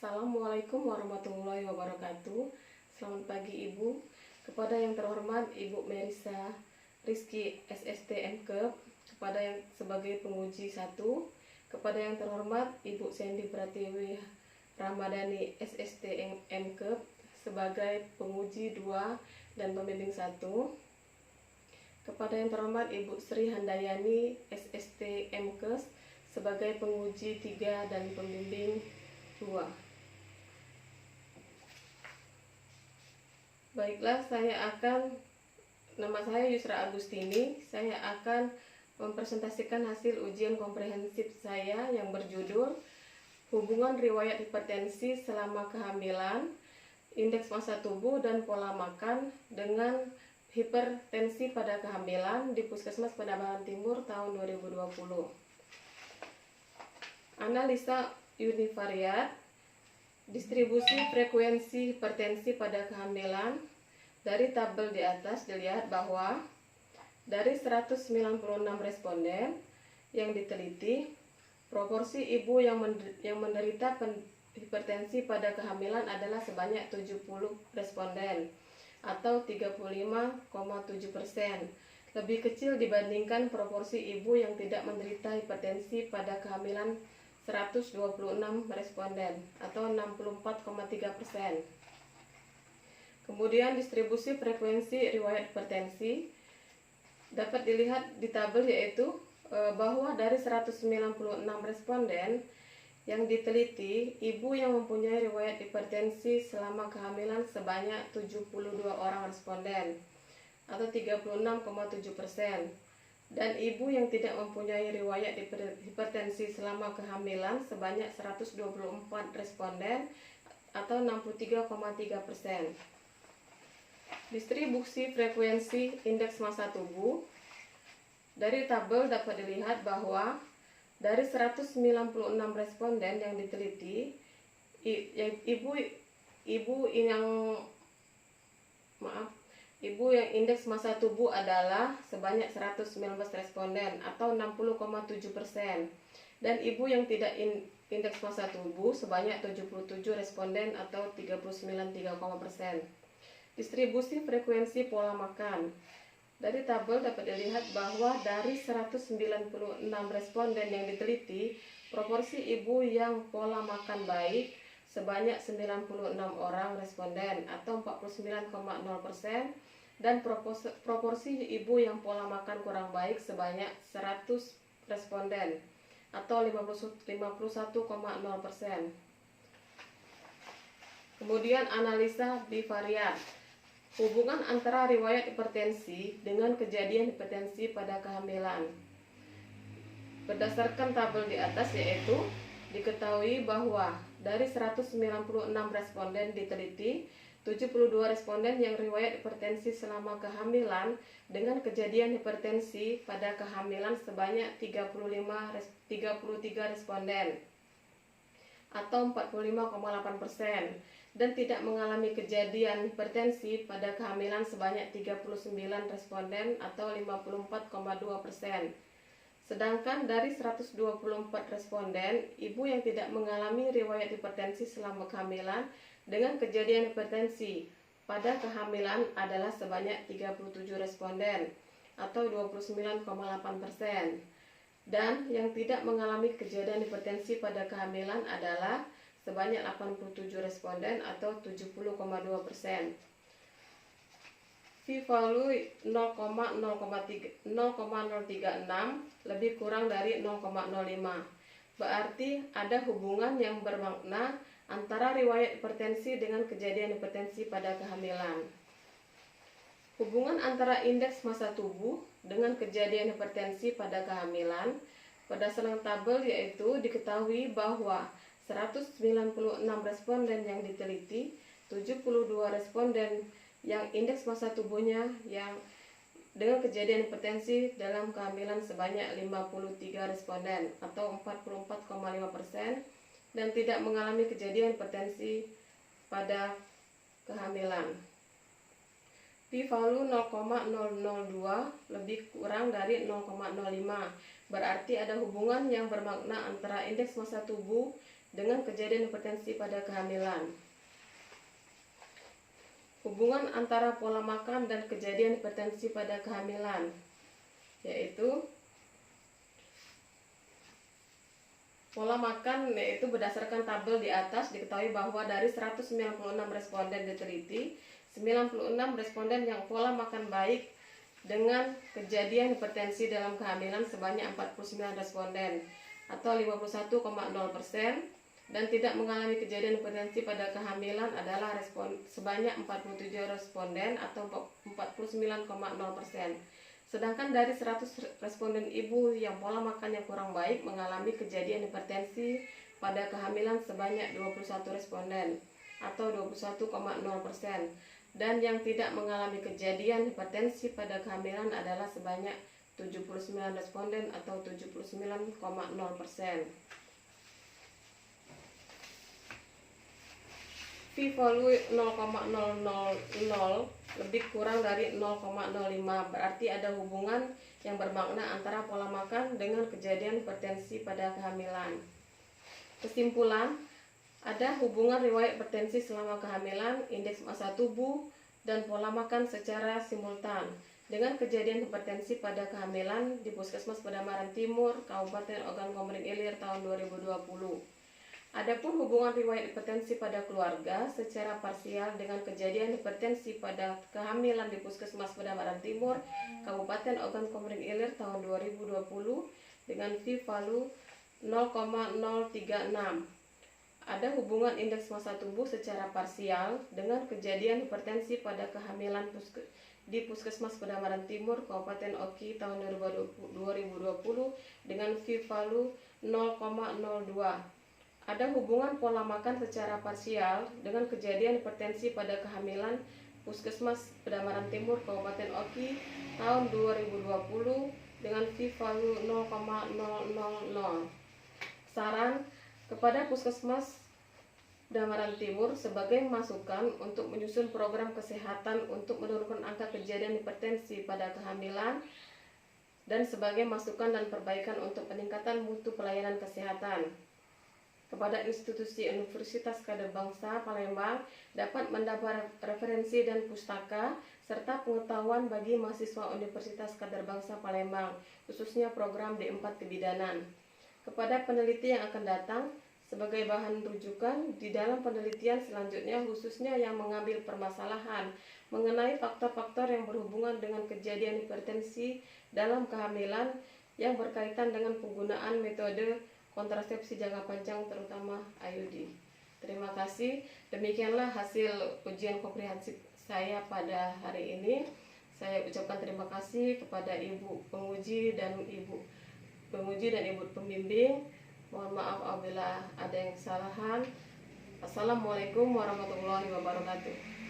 Assalamualaikum warahmatullahi wabarakatuh. Selamat pagi Ibu. Kepada yang terhormat Ibu Merisa Rizky SST MKEP, kepada yang sebagai penguji 1, kepada yang terhormat Ibu Sandy Pratiwi Ramadhani SST MKEP sebagai penguji 2 dan pembimbing 1, kepada yang terhormat Ibu Sri Handayani SST MKES sebagai penguji 3 dan pembimbing 2. Baiklah, nama saya Yusra Agustini. Saya akan mempresentasikan hasil ujian komprehensif saya yang berjudul Hubungan Riwayat Hipertensi Selama Kehamilan, Indeks Massa Tubuh dan Pola Makan dengan Hipertensi pada Kehamilan di Puskesmas Penambangan Timur tahun 2020. Analisa univariat distribusi frekuensi hipertensi pada kehamilan. Dari tabel di atas dilihat bahwa dari 196 responden yang diteliti, proporsi ibu yang menderita hipertensi pada kehamilan adalah sebanyak 70 responden atau 35,7%, lebih kecil dibandingkan proporsi ibu yang tidak menderita hipertensi pada kehamilan 126 responden atau 64,3%. Kemudian distribusi frekuensi riwayat hipertensi dapat dilihat di tabel, yaitu bahwa dari 196 responden yang diteliti, ibu yang mempunyai riwayat hipertensi selama kehamilan sebanyak 72 orang responden atau 36,7%. Dan ibu yang tidak mempunyai riwayat hipertensi selama kehamilan sebanyak 124 responden atau 63,3%. Distribusi frekuensi indeks massa tubuh. Dari tabel dapat dilihat bahwa dari 196 responden yang diteliti, ibu yang indeks massa tubuh adalah sebanyak 119 responden atau 60,7%, dan ibu yang tidak indeks massa tubuh sebanyak 77 responden atau 39,3%. Distribusi frekuensi pola makan. Dari tabel dapat dilihat bahwa dari 196 responden yang diteliti, proporsi ibu yang pola makan baik sebanyak 96 orang responden atau 49,0%, dan proporsi ibu yang pola makan kurang baik sebanyak 100 responden atau 51,0%. Kemudian analisa bivariat. Hubungan antara riwayat hipertensi dengan kejadian hipertensi pada kehamilan. Berdasarkan tabel di atas, yaitu diketahui bahwa dari 196 responden diteliti, 72 responden yang riwayat hipertensi selama kehamilan dengan kejadian hipertensi pada kehamilan sebanyak 33 responden atau 45,8%, dan tidak mengalami kejadian hipertensi pada kehamilan sebanyak 39 responden atau 54,2%. Sedangkan dari 124 responden, ibu yang tidak mengalami riwayat hipertensi selama kehamilan dengan kejadian hipertensi pada kehamilan adalah sebanyak 37 responden atau 29,8%. Dan yang tidak mengalami kejadian hipertensi pada kehamilan adalah sebanyak 87 responden atau 70,2%. P-value 0,036 lebih kurang dari 0,05. Berarti ada hubungan yang bermakna antara riwayat hipertensi dengan kejadian hipertensi pada kehamilan. Hubungan antara indeks massa tubuh dengan kejadian hipertensi pada kehamilan. Berdasarkan tabel, yaitu diketahui bahwa 196 responden yang diteliti, 72 responden yang indeks massa tubuhnya yang dengan kejadian hipertensi dalam kehamilan sebanyak 53 responden atau 44,5%, dan tidak mengalami kejadian hipertensi pada kehamilan. P-value 0,002 lebih kurang dari 0,05. Berarti ada hubungan yang bermakna antara indeks massa tubuh dengan kejadian hipertensi pada kehamilan. Hubungan antara pola makan dan kejadian hipertensi pada kehamilan, yaitu pola makan, yaitu berdasarkan tabel di atas diketahui bahwa dari 196 responden diteliti, 96 responden yang pola makan baik dengan kejadian hipertensi dalam kehamilan sebanyak 49 responden atau 51,0%, dan tidak mengalami kejadian hipertensi pada kehamilan adalah sebanyak 47 responden atau 49,0%. Sedangkan dari 100 responden ibu yang pola makannya kurang baik mengalami kejadian hipertensi pada kehamilan sebanyak 21 responden atau 21,0%, dan yang tidak mengalami kejadian hipertensi pada kehamilan adalah sebanyak 79 responden atau 79,0%. P-value 0,000 lebih kurang dari 0,05, berarti ada hubungan yang bermakna antara pola makan dengan kejadian hipertensi pada kehamilan. Kesimpulan, ada hubungan riwayat hipertensi selama kehamilan, indeks massa tubuh, dan pola makan secara simultan dengan kejadian hipertensi pada kehamilan di Puskesmas Pademangan Timur, Kabupaten Ogan Komering Ilir tahun 2020. Adapun hubungan riwayat hipertensi pada keluarga secara parsial dengan kejadian hipertensi pada kehamilan di Puskesmas Pademangan Timur, Kabupaten Ogan Komering Ilir tahun 2020 dengan p-value 0,036. Ada hubungan indeks massa tubuh secara parsial dengan kejadian hipertensi pada kehamilan di Puskesmas Pademangan Timur, Kabupaten Oki tahun 2020 dengan p-value 0,02. Ada hubungan pola makan secara parsial dengan kejadian hipertensi pada kehamilan Puskesmas Pademangan Timur, Kabupaten Oki tahun 2020 dengan p-value 0,000. Saran kepada Puskesmas Pademangan Timur sebagai masukan untuk menyusun program kesehatan untuk menurunkan angka kejadian hipertensi pada kehamilan dan sebagai masukan dan perbaikan untuk peningkatan mutu pelayanan kesehatan. Kepada institusi Universitas Kader Bangsa Palembang dapat mendapat referensi dan pustaka serta pengetahuan bagi mahasiswa Universitas Kader Bangsa Palembang, khususnya program D4 Kebidanan. Kepada peneliti yang akan datang sebagai bahan rujukan di dalam penelitian selanjutnya, khususnya yang mengambil permasalahan mengenai faktor-faktor yang berhubungan dengan kejadian hipertensi dalam kehamilan yang berkaitan dengan penggunaan metode kontrasepsi jangka panjang terutama IUD. Terima kasih. Demikianlah hasil ujian komprehensif saya pada hari ini. Saya ucapkan terima kasih kepada Ibu penguji dan Ibu pembimbing. Mohon maaf apabila ada yang kesalahan. Assalamualaikum warahmatullahi wabarakatuh.